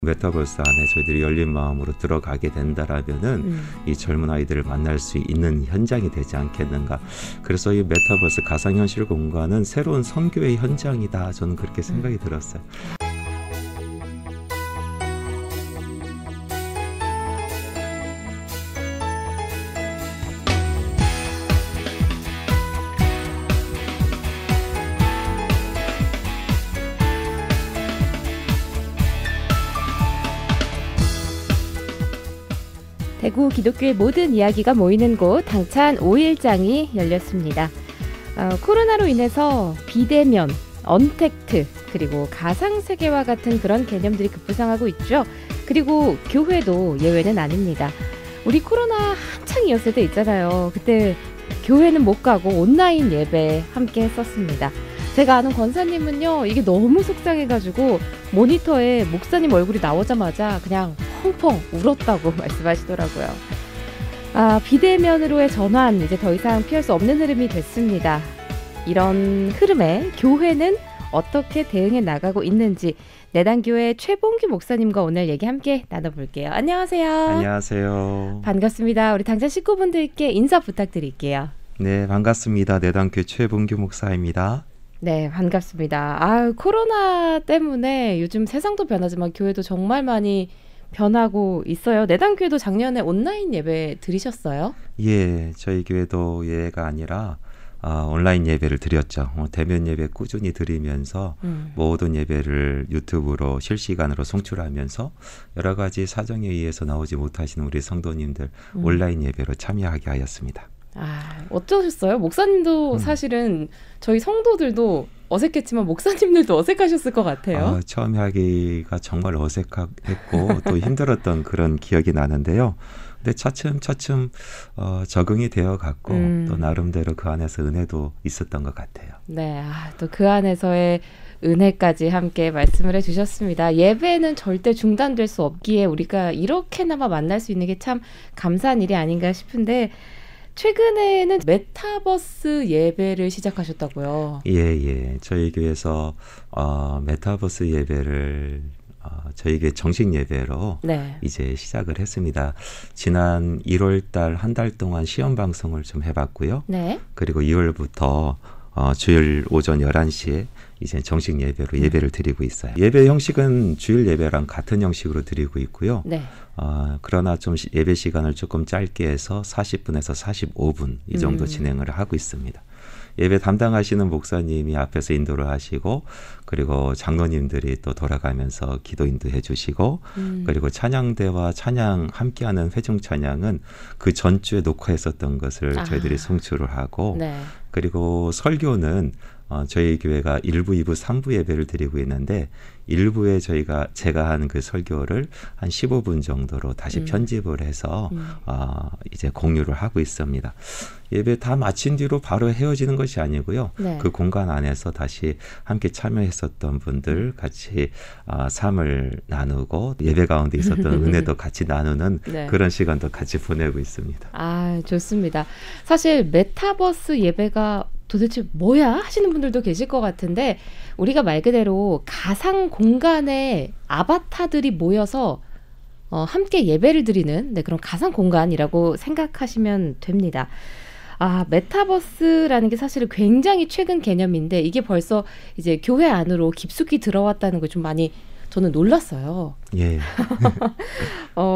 메타버스 안에 저희들이 열린 마음으로 들어가게 된다라면은 이 젊은 아이들을 만날 수 있는 현장이 되지 않겠는가. 그래서 이 메타버스 가상현실 공간은 새로운 선교의 현장이다. 저는 그렇게 생각이 들었어요. 대구 기독교의 모든 이야기가 모이는 곳 당찬 5일장이 열렸습니다. 코로나로 인해서 비대면, 언택트, 그리고 가상세계와 같은 그런 개념들이 급부상하고 있죠. 그리고 교회도 예외는 아닙니다. 우리 코로나 한창이었을 때 있잖아요. 그때 교회는 못 가고 온라인 예배 함께 했었습니다. 제가 아는 권사님은요, 이게 너무 속상해가지고 모니터에 목사님 얼굴이 나오자마자 그냥 펑펑 울었다고 말씀하시더라고요. 비대면으로의 전환, 이제 더 이상 피할 수 없는 흐름이 됐습니다. 이런 흐름에 교회는 어떻게 대응해 나가고 있는지 내단교회 최봉규 목사님과 오늘 얘기 함께 나눠볼게요. 안녕하세요. 안녕하세요. 반갑습니다. 우리 당찬 식구분들께 인사 부탁드릴게요. 네, 반갑습니다. 내단교회 최봉규 목사입니다. 네, 반갑습니다. 코로나 때문에 요즘 세상도 변하지만 교회도 정말 많이 변하고 있어요. 내단교회도 작년에 온라인 예배 드리셨어요? 예, 저희 교회도 예가 아니라 온라인 예배를 드렸죠. 대면 예배 꾸준히 드리면서 모든 예배를 유튜브로 실시간으로 송출하면서 여러 가지 사정에 의해서 나오지 못하시는 우리 성도님들 온라인 예배로 참여하게 하였습니다. 어떠셨어요? 목사님도 사실은 저희 성도들도 어색했지만 목사님들도 어색하셨을 것 같아요. 처음에 하기가 정말 어색했고 또 힘들었던 그런 기억이 나는데요. 근데 차츰차츰 적응이 되어갔고 또 나름대로 그 안에서 은혜도 있었던 것 같아요. 네, 또 그 안에서의 은혜까지 함께 말씀을 해주셨습니다. 예배는 절대 중단될 수 없기에 우리가 이렇게나마 만날 수 있는 게 참 감사한 일이 아닌가 싶은데 최근에는 메타버스 예배를 시작하셨다고요? 예. 저희 교회에서 메타버스 예배를 저희 교회 정식 예배로 이제 시작을 했습니다. 지난 1월 달 한 달 동안 시험 방송을 좀 해봤고요. 그리고 2월부터 주일 오전 11시에 이제 정식 예배로 예배를 드리고 있어요. 예배 형식은 주일 예배랑 같은 형식으로 드리고 있고요. 그러나 좀 예배 시간을 조금 짧게 해서 40분에서 45분 이 정도 진행을 하고 있습니다. 예배 담당하시는 목사님이 앞에서 인도를 하시고 그리고 장로님들이 또 돌아가면서 기도 인도해 주시고 그리고 찬양대와 찬양 함께하는 회중 찬양은 그 전주에 녹화했었던 것을 저희들이 송출을 하고 그리고 설교는 저희 교회가 1부, 2부, 3부 예배를 드리고 있는데 1부에 제가 한 그 설교를 한 15분 정도로 다시 편집을 해서 이제 공유를 하고 있습니다. 예배 다 마친 뒤로 바로 헤어지는 것이 아니고요. 그 공간 안에서 다시 함께 참여했었던 분들 같이 삶을 나누고 예배 가운데 있었던 은혜도 같이 나누는 그런 시간도 같이 보내고 있습니다. 좋습니다. 사실 메타버스 예배가 도대체 뭐야? 하시는 분들도 계실 것 같은데 우리가 말 그대로 가상 공간에 아바타들이 모여서 함께 예배를 드리는 그런 가상 공간이라고 생각하시면 됩니다. 메타버스라는 게 사실은 굉장히 최근 개념인데 이게 벌써 이제 교회 안으로 깊숙이 들어왔다는 걸 좀 많이 저는 놀랐어요. 예.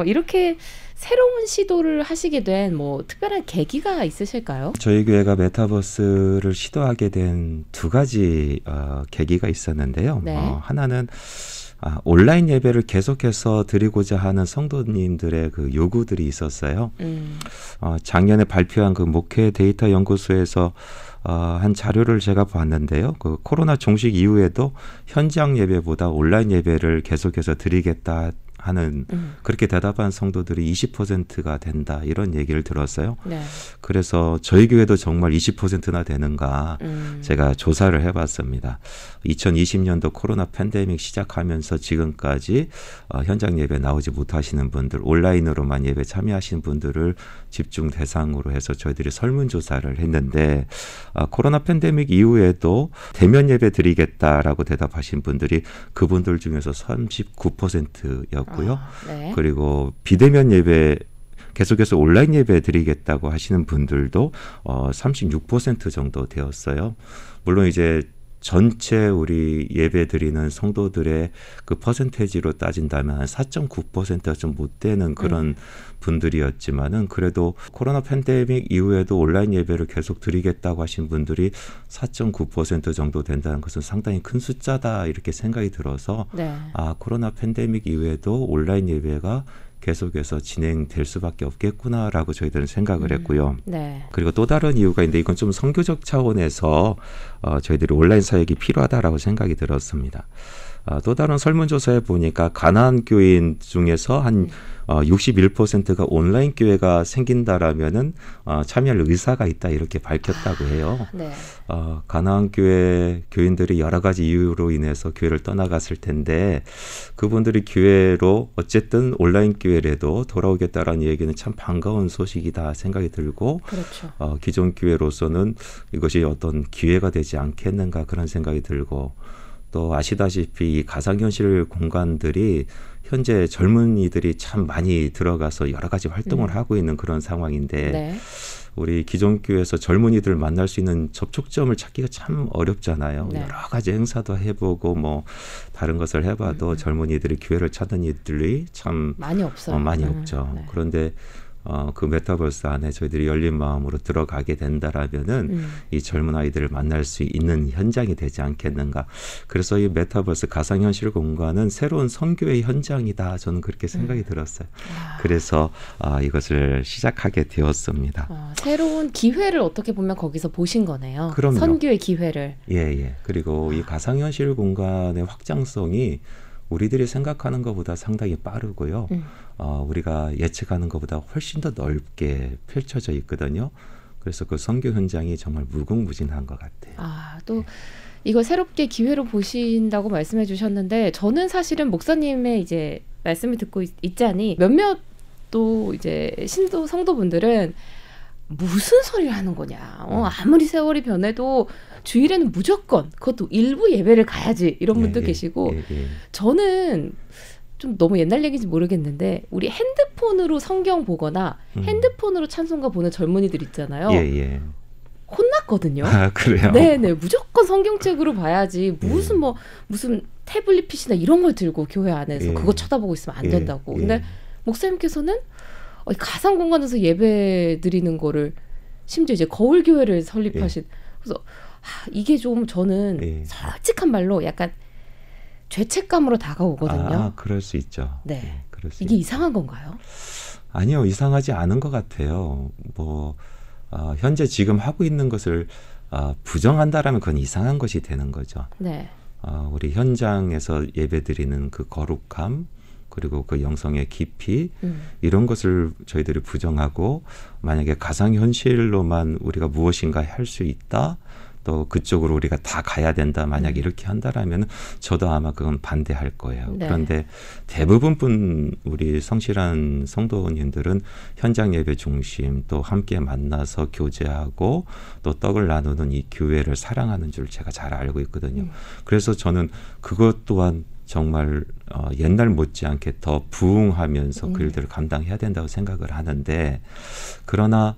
이렇게 새로운 시도를 하시게 된 특별한 계기가 있으실까요? 저희 교회가 메타버스를 시도하게 된 두 가지 계기가 있었는데요. 하나는 온라인 예배를 계속해서 드리고자 하는 성도님들의 그 요구들이 있었어요. 작년에 발표한 그 목회 데이터 연구소에서 한 자료를 제가 봤는데요. 그 코로나 종식 이후에도 현장 예배보다 온라인 예배를 계속해서 드리겠다 하는 그렇게 대답한 성도들이 20%가 된다 이런 얘기를 들었어요. 네. 그래서 저희 교회도 정말 20%나 되는가 제가 조사를 해봤습니다. 2020년도 코로나 팬데믹 시작하면서 지금까지 현장 예배 나오지 못하시는 분들, 온라인으로만 예배 참여하시는 분들을 집중 대상으로 해서 저희들이 설문조사를 했는데 코로나 팬데믹 이후에도 대면 예배 드리겠다라고 대답하신 분들이 그분들 중에서 39%였고요. 네. 그리고 비대면 예배 계속해서 온라인 예배 드리겠다고 하시는 분들도 36% 정도 되었어요. 물론 이제 전체 우리 예배 드리는 성도들의 그 퍼센테이지로 따진다면 한 4.9%가 좀 못 되는 그런 분들이었지만은 그래도 코로나 팬데믹 이후에도 온라인 예배를 계속 드리겠다고 하신 분들이 4.9% 정도 된다는 것은 상당히 큰 숫자다 이렇게 생각이 들어서 네. 코로나 팬데믹 이후에도 온라인 예배가 계속해서 진행될 수밖에 없겠구나라고 저희들은 생각을 했고요. 네. 그리고 또 다른 이유가 있는데 이건 좀 선교적 차원에서 저희들이 온라인 사역이 필요하다라고 생각이 들었습니다. 또 다른 설문조사에 보니까 가나안 교인 중에서 한 61%가 온라인 교회가 생긴다라면은 참여할 의사가 있다 이렇게 밝혔다고 해요. 네. 가나안 교회 교인들이 여러 가지 이유로 인해서 교회를 떠나갔을 텐데 그분들이 교회로 어쨌든 온라인 교회라도 돌아오겠다라는 얘기는 참 반가운 소식이다 생각이 들고 그렇죠. 기존 교회로서는 이것이 어떤 기회가 되지 않겠는가 그런 생각이 들고 또 아시다시피 이 가상현실 공간들이 현재 젊은이들이 참 많이 들어가서 여러 가지 활동을 하고 있는 그런 상황인데 네. 우리 기존 교회에서 젊은이들 만날 수 있는 접촉점을 찾기가 참 어렵잖아요. 네. 여러 가지 행사도 해보고 뭐 다른 것을 해봐도 젊은이들이 교회를 찾는 이들이 참 많이 없어요. 많이 없죠. 네. 그런데 그 메타버스 안에 저희들이 열린 마음으로 들어가게 된다라면은 이 젊은 아이들을 만날 수 있는 현장이 되지 않겠는가. 그래서 이 메타버스 가상현실 공간은 새로운 선교의 현장이다. 저는 그렇게 생각이 들었어요. 그래서 이것을 시작하게 되었습니다. 새로운 기회를 어떻게 보면 거기서 보신 거네요. 그럼요. 선교의 기회를. 예. 그리고 이 가상현실 공간의 확장성이 우리들이 생각하는 것보다 상당히 빠르고요. 우리가 예측하는 것보다 훨씬 더 넓게 펼쳐져 있거든요. 그래서 그 선교 현장이 정말 무궁무진한 것 같아요. 또 이거 새롭게 기회로 보신다고 말씀해 주셨는데 저는 사실은 목사님의 이제 말씀을 듣고 있자니 몇몇 또 이제 신도 성도분들은 무슨 소리를 하는 거냐. 아무리 세월이 변해도 주일에는 무조건 그것도 일부 예배를 가야지 이런 분도 계시고 저는 좀 너무 옛날 얘기인지 모르겠는데 우리 핸드폰으로 성경 보거나 핸드폰으로 찬송가 보는 젊은이들 있잖아요. 혼났거든요. 그래요? 네네 무조건 성경책으로 봐야지 무슨 태블릿 PC나 이런 걸 들고 교회 안에서 그거 쳐다보고 있으면 안 된다고. 근데 목사님께서는 가상 공간에서 예배 드리는 거를 심지어 이제 거울 교회를 설립하신 그래서 이게 좀 저는 솔직한 말로 약간 죄책감으로 다가오거든요. 그럴 수 있죠. 네. 이게 이상한 건가요? 아니요, 이상하지 않은 것 같아요. 현재 지금 하고 있는 것을 부정한다라면 그건 이상한 것이 되는 거죠. 네. 우리 현장에서 예배드리는 그 거룩함 그리고 그 영성의 깊이 이런 것을 저희들이 부정하고 만약에 가상현실로만 우리가 무엇인가 할 수 있다 또 그쪽으로 우리가 다 가야 된다 만약 이렇게 한다라면 저도 아마 그건 반대할 거예요. 네. 그런데 대부분 우리 성실한 성도님들은 현장 예배 중심 또 함께 만나서 교제하고 또 떡을 나누는 이 교회를 사랑하는 줄 제가 잘 알고 있거든요. 그래서 저는 그것 또한 정말 옛날 못지않게 더 부흥하면서 그 일들을 감당해야 된다고 생각을 하는데 그러나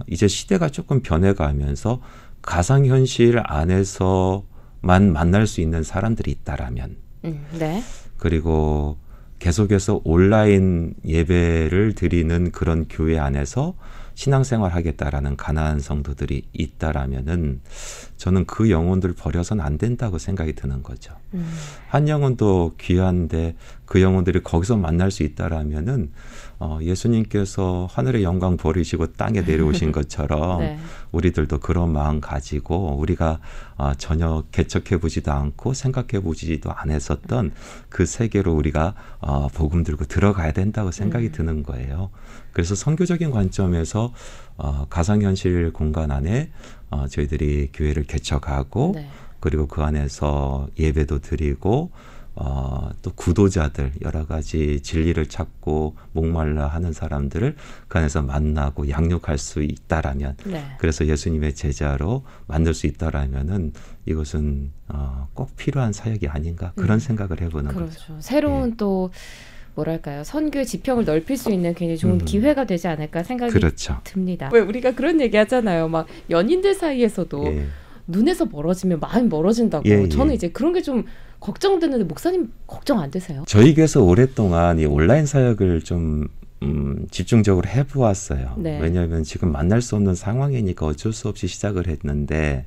이제 시대가 조금 변해가면서 가상현실 안에서만 만날 수 있는 사람들이 있다라면 네. 그리고 계속해서 온라인 예배를 드리는 그런 교회 안에서 신앙생활 하겠다라는 가난한 성도들이 있다라면은 저는 그 영혼들 버려서는 안 된다고 생각이 드는 거죠. 한 영혼도 귀한데 그 영혼들이 거기서 만날 수 있다라면은 예수님께서 하늘의 영광 버리시고 땅에 내려오신 것처럼 네. 우리들도 그런 마음 가지고 우리가 전혀 개척해 보지도 않고 생각해 보지도 않았었던 그 세계로 우리가 복음 들고 들어가야 된다고 생각이 드는 거예요. 그래서 선교적인 관점에서 가상현실 공간 안에 저희들이 교회를 개척하고 네. 그리고 그 안에서 예배도 드리고 또 구도자들 여러 가지 진리를 찾고 목말라 하는 사람들을 그 안에서 만나고 양육할 수 있다라면 네. 그래서 예수님의 제자로 만들 수 있다라면은 이것은 꼭 필요한 사역이 아닌가 그런 생각을 해보는 그렇죠. 거죠. 새로운 예. 또 뭐랄까요 선교의 지평을 넓힐 수 있는 굉장히 좋은 기회가 되지 않을까 생각이 그렇죠. 듭니다. 왜 우리가 그런 얘기 하잖아요. 막 연인들 사이에서도 예. 눈에서 멀어지면 마음이 멀어진다고. 예, 예. 저는 이제 그런 게 좀 걱정되는데 목사님 걱정 안 되세요? 저희 교회에서 오랫동안 이 온라인 사역을 좀 집중적으로 해보았어요. 네. 왜냐하면 지금 만날 수 없는 상황이니까 어쩔 수 없이 시작을 했는데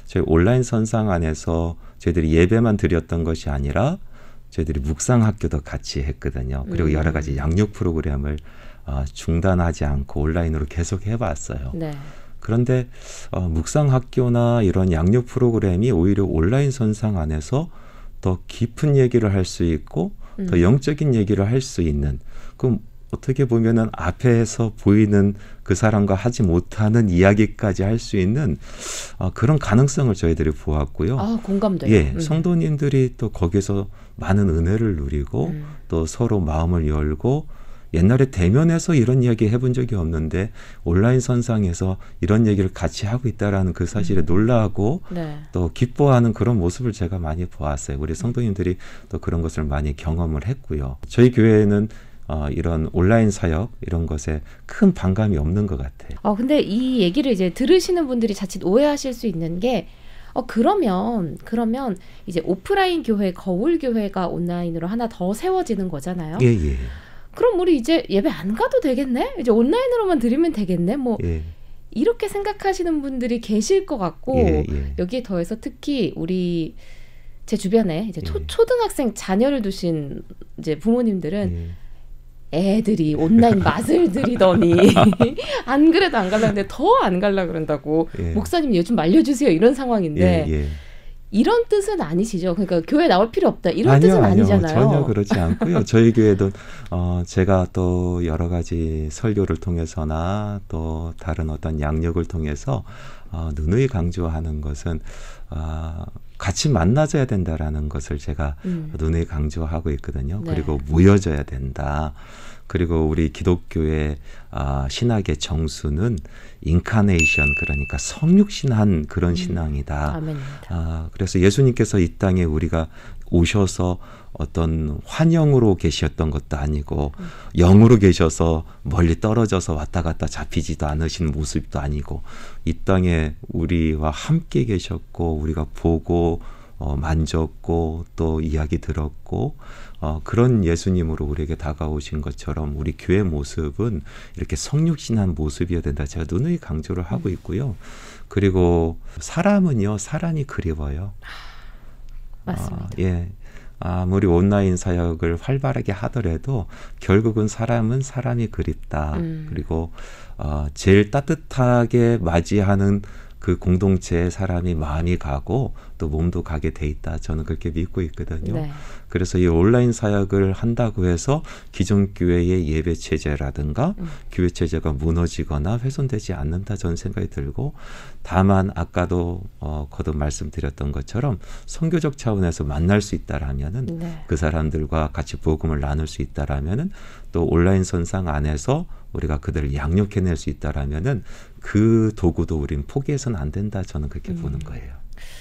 저희 온라인 선상 안에서 저희들이 예배만 드렸던 것이 아니라 저희들이 묵상학교도 같이 했거든요. 그리고 여러 가지 양육 프로그램을 중단하지 않고 온라인으로 계속 해봤어요. 네. 그런데 묵상학교나 이런 양육 프로그램이 오히려 온라인 선상 안에서 더 깊은 얘기를 할 수 있고 더 영적인 얘기를 할 수 있는 그럼 어떻게 보면은 앞에서 보이는 그 사람과 하지 못하는 이야기까지 할 수 있는 그런 가능성을 저희들이 보았고요. 공감돼요. 예, 성도님들이 또 거기서 많은 은혜를 누리고 또 서로 마음을 열고 옛날에 대면에서 이런 이야기 해본 적이 없는데 온라인 선상에서 이런 얘기를 같이 하고 있다라는 그 사실에 놀라고 네. 또 기뻐하는 그런 모습을 제가 많이 보았어요. 우리 성도님들이 또 그런 것을 많이 경험을 했고요. 저희 교회에는 이런 온라인 사역 이런 것에 큰 반감이 없는 것 같아요. 근데 이 얘기를 이제 들으시는 분들이 자칫 오해하실 수 있는 게 그러면 이제 오프라인 교회, 거울 교회가 온라인으로 하나 더 세워지는 거잖아요. 예, 예. 그럼 우리 이제 예배 안 가도 되겠네? 이제 온라인으로만 드리면 되겠네? 뭐 예. 이렇게 생각하시는 분들이 계실 것 같고 예, 예. 여기에 더해서 특히 우리 제 주변에 이제 초등학생 자녀를 두신 이제 부모님들은 애들이 온라인 맛을 들이더니 안 그래도 안 갈라 근데 더 안 갈라 그런다고 목사님 요즘 말려주세요 이런 상황인데 이런 뜻은 아니시죠? 그러니까 교회 나올 필요 없다 이런 뜻은 아니잖아요. 전혀 그렇지 않고요. 저희 교회도 제가 또 여러 가지 설교를 통해서나 또 다른 어떤 양력을 통해서 누누이 강조하는 것은 같이 만나줘야 된다라는 것을 제가 누누이 강조하고 있거든요. 네. 그리고 모여져야 된다. 그리고 우리 기독교의 신학의 정수는 인카네이션 그러니까 성육신한 그런 신앙이다. 그래서 예수님께서 이 땅에 우리가 오셔서 어떤 환영으로 계셨던 것도 아니고 영으로 계셔서 멀리 떨어져서 왔다 갔다 잡히지도 않으신 모습도 아니고 이 땅에 우리와 함께 계셨고 우리가 보고 만졌고 또 이야기 들었고 그런 예수님으로 우리에게 다가오신 것처럼 우리 교회 모습은 이렇게 성육신한 모습이어야 된다. 제가 누누이 강조를 하고 있고요. 그리고 사람은요. 사람이 그리워요. 맞습니다. 예. 아무리 온라인 사역을 활발하게 하더라도 결국은 사람은 사람이 그립다. 그리고 제일 따뜻하게 맞이하는 그 공동체에 사람이 마음이 가고 또 몸도 가게 돼 있다. 저는 그렇게 믿고 있거든요. 네. 그래서 이 온라인 사역을 한다고 해서 기존 교회의 예배 체제라든가 교회 체제가 무너지거나 훼손되지 않는다. 저는 생각이 들고 다만 아까도 거듭 말씀드렸던 것처럼 선교적 차원에서 만날 수 있다라면은 네. 그 사람들과 같이 복음을 나눌 수 있다라면은 또 온라인 선상 안에서 우리가 그들을 양육해낼 수 있다라면은 그 도구도 우리는 포기해서는 안 된다. 저는 그렇게 보는 거예요.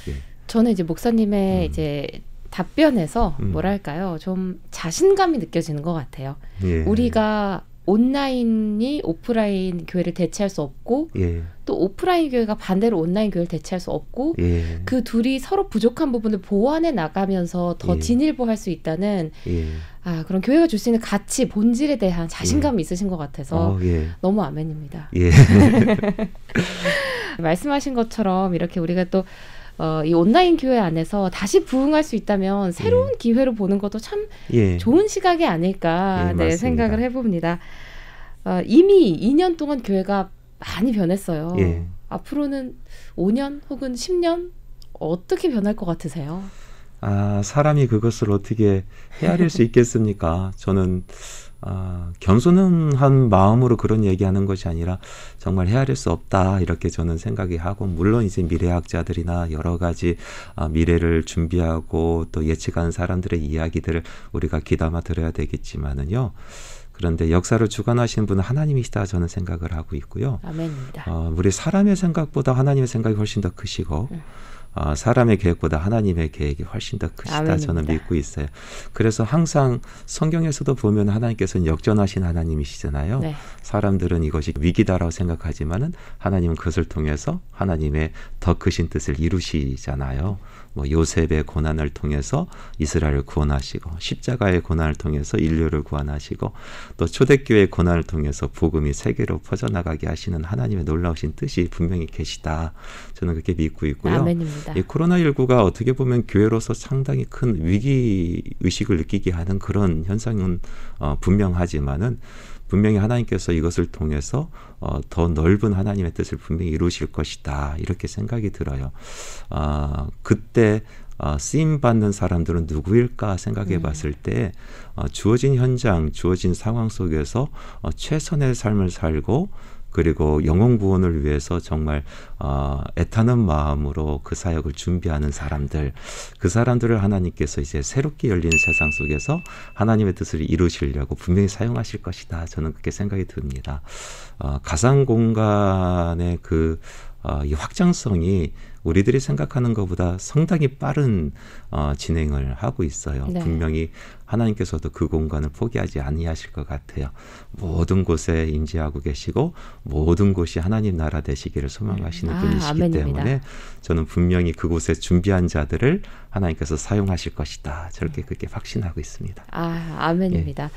예. 저는 이제 목사님의 이제 답변에서 뭐랄까요, 좀 자신감이 느껴지는 것 같아요. 예. 우리가 온라인이 오프라인 교회를 대체할 수 없고 예. 또 오프라인 교회가 반대로 온라인 교회를 대체할 수 없고 예. 그 둘이 서로 부족한 부분을 보완해 나가면서 더 예. 진일보할 수 있다는 예. 그런 교회가 줄 수 있는 가치, 본질에 대한 자신감이 예. 있으신 것 같아서 예. 너무 아멘입니다. 예. 말씀하신 것처럼 이렇게 우리가 또 이 온라인 교회 안에서 다시 부흥할 수 있다면 새로운 기회로 보는 것도 참 좋은 시각이 아닐까 생각을 해봅니다. 이미 2년 동안 교회가 많이 변했어요. 앞으로는 5년 혹은 10년 어떻게 변할 것 같으세요? 사람이 그것을 어떻게 헤아릴 수 있겠습니까? 저는 겸손한 마음으로 그런 얘기하는 것이 아니라 정말 헤아릴 수 없다 이렇게 저는 생각이 하고, 물론 이제 미래학자들이나 여러 가지 미래를 준비하고 또 예측하는 사람들의 이야기들을 우리가 귀담아 들어야 되겠지만은요. 그런데 역사를 주관하시는 분은 하나님이시다 저는 생각을 하고 있고요. 아멘입니다. 우리 사람의 생각보다 하나님의 생각이 훨씬 더 크시고 사람의 계획보다 하나님의 계획이 훨씬 더 크시다 아멘입니다. 저는 믿고 있어요. 그래서 항상 성경에서도 보면 하나님께서는 역전하신 하나님이시잖아요. 네. 사람들은 이것이 위기다라고 생각하지만은 하나님은 그것을 통해서 하나님의 더 크신 뜻을 이루시잖아요. 뭐 요셉의 고난을 통해서 이스라엘을 구원하시고, 십자가의 고난을 통해서 인류를 구원하시고, 또 초대교회의 고난을 통해서 복음이 세계로 퍼져나가게 하시는 하나님의 놀라우신 뜻이 분명히 계시다. 저는 그렇게 믿고 있고요. 아멘입니다. 이 코로나19가 어떻게 보면 교회로서 상당히 큰 위기 의식을 느끼게 하는 그런 현상은 분명하지만은 분명히 하나님께서 이것을 통해서 더 넓은 하나님의 뜻을 분명히 이루실 것이다 이렇게 생각이 들어요. 그때 쓰임받는 사람들은 누구일까 생각해 봤을 때 주어진 현장, 주어진 상황 속에서 최선의 삶을 살고 그리고 영혼 구원을 위해서 정말 애타는 마음으로 그 사역을 준비하는 사람들, 그 사람들을 하나님께서 이제 새롭게 열리는 세상 속에서 하나님의 뜻을 이루시려고 분명히 사용하실 것이다. 저는 그렇게 생각이 듭니다. 가상 공간의 이 확장성이 우리들이 생각하는 것보다 상당히 빠른 진행을 하고 있어요. 네. 분명히 하나님께서도 그 공간을 포기하지 아니하실 것 같아요. 모든 곳에 임재하고 계시고 모든 곳이 하나님 나라 되시기를 소망하시는 분이시기 아멘입니다. 때문에 저는 분명히 그곳에 준비한 자들을 하나님께서 사용하실 것이다. 저렇게 그렇게 확신하고 있습니다. 아멘입니다.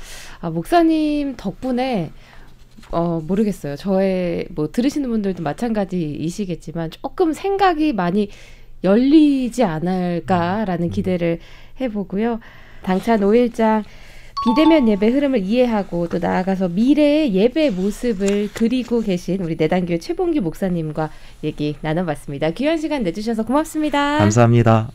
목사님 덕분에 모르겠어요. 저의 들으시는 분들도 마찬가지이시겠지만 조금 생각이 많이 열리지 않을까라는 기대를 해보고요. 당찬 5일장 비대면 예배 흐름을 이해하고 또 나아가서 미래의 예배 모습을 그리고 계신 우리 내단교회 최봉규 목사님과 얘기 나눠봤습니다. 귀한 시간 내주셔서 고맙습니다. 감사합니다.